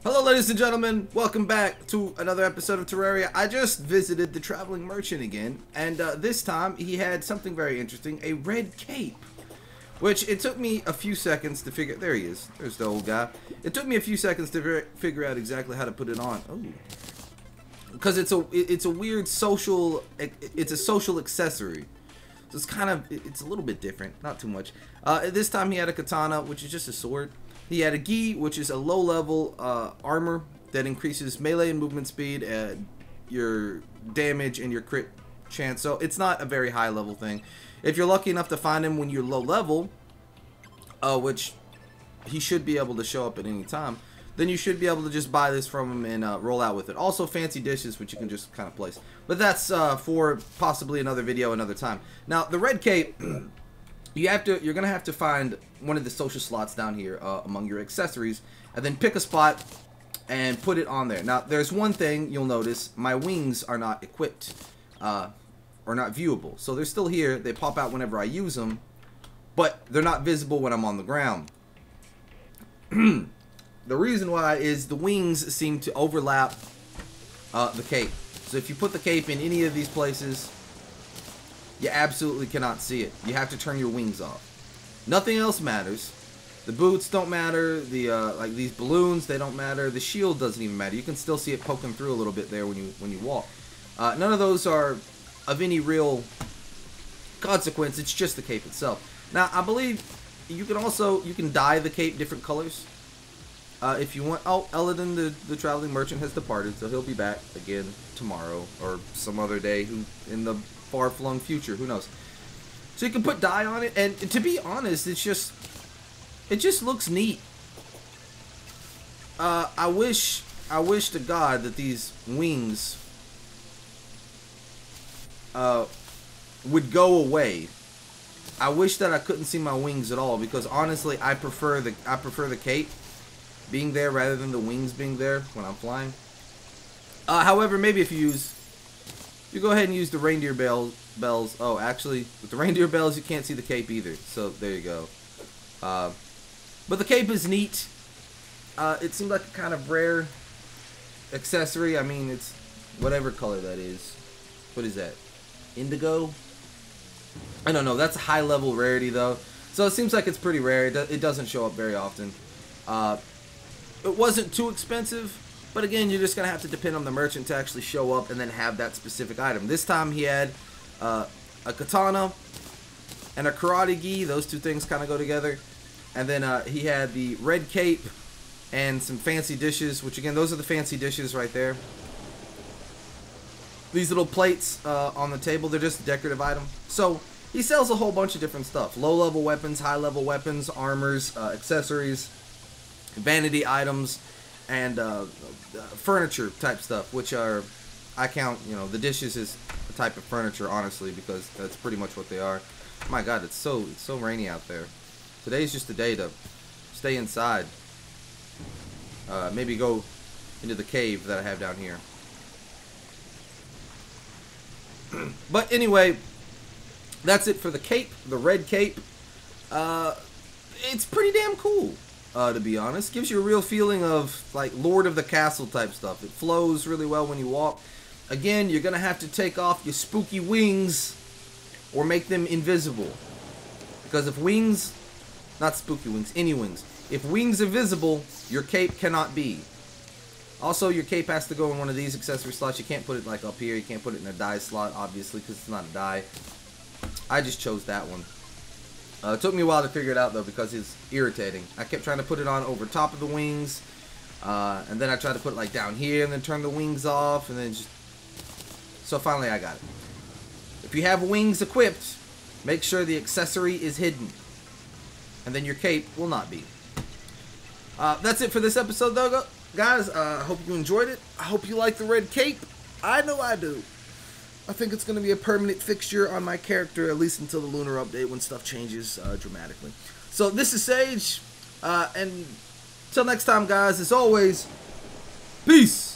Hello ladies and gentlemen, welcome back to another episode of Terraria. I just visited the traveling merchant again, and this time he had something very interesting, a red cape. Which it took me a few seconds to figure, there he is, there's the old guy. It took me a few seconds to figure out exactly how to put it on. Oh, because it's a weird social, it's a social accessory. So it's kind of, it's a little bit different, not too much. This time he had a katana, which is just a sword. He had a gi, which is a low-level armor that increases melee and movement speed, your damage, and your crit chance. So it's not a very high-level thing. If you're lucky enough to find him when you're low-level, which he should be able to show up at any time, then you should be able to just buy this from him and roll out with it. Also, fancy dishes, which you can just kind of place. But that's for possibly another video another time. Now, the red cape... You're gonna have to find one of the social slots down here among your accessories, and then pick a spot and put it on there. Now, there's one thing you'll notice: my wings are not equipped, or not viewable. So they're still here. They pop out whenever I use them, but they're not visible when I'm on the ground. The reason why is the wings seem to overlap the cape. So if you put the cape in any of these places, you absolutely cannot see it. You have to turn your wings off. Nothing else matters. The boots don't matter. The like these balloons, they don't matter. The shield doesn't even matter. You can still see it poking through a little bit there when you walk. None of those are of any real consequence. It's just the cape itself. Now, I believe you can dye the cape different colors if you want. Oh, Eladin, the traveling merchant, has departed, so he'll be back again tomorrow or some other day. Who in the far-flung future, who knows? So you can put dye on it, and to be honest, it just looks neat. I wish to God that these wings would go away. I wish that I couldn't see my wings at all, because honestly, I prefer the cape being there rather than the wings being there when I'm flying. However, maybe if you go ahead and use the reindeer bells. Oh, actually, with the reindeer bells, you can't see the cape either. So, there you go. But the cape is neat. It seemed like a kind of rare accessory. I mean, it's whatever color that is. What is that? Indigo? I don't know. That's a high-level rarity, though. So, it seems like it's pretty rare. It doesn't show up very often. It wasn't too expensive. But again, you're just going to have to depend on the merchant to actually show up and then have that specific item. This time he had a katana and a karate gi. Those two things kind of go together. And then he had the red cape and some fancy dishes, which again, those are the fancy dishes right there. These little plates on the table, they're just a decorative item. So he sells a whole bunch of different stuff. Low-level weapons, high-level weapons, armors, accessories, vanity items, and furniture type stuff, which are, I count, the dishes as a type of furniture, honestly, because that's pretty much what they are. My God, it's so rainy out there. Today's just a day to stay inside. Maybe go into the cave that I have down here. But anyway, that's it for the cape, the red cape. It's pretty damn cool. To be honest, gives you a real feeling of like Lord of the Castle type stuff. It flows really well when you walk. Again, you're gonna have to take off your spooky wings or make them invisible, because if wings, not spooky wings, any wings, if wings are visible, your cape cannot be. Also, your cape has to go in one of these accessory slots. You can't put it like up here. You can't put it in a dye slot, obviously, because it's not a dye. I just chose that one. It took me a while to figure it out, though, because it's irritating. I kept trying to put it on over top of the wings, and then I tried to put it like down here, and then turn the wings off, and then just... So finally I got it. If you have wings equipped, make sure the accessory is hidden, and then your cape will not be. That's it for this episode, though, guys. I hope you enjoyed it. I hope you like the red cape. I know I do. I think it's going to be a permanent fixture on my character, at least until the lunar update, when stuff changes dramatically. So this is Sage, and until next time, guys, as always, peace!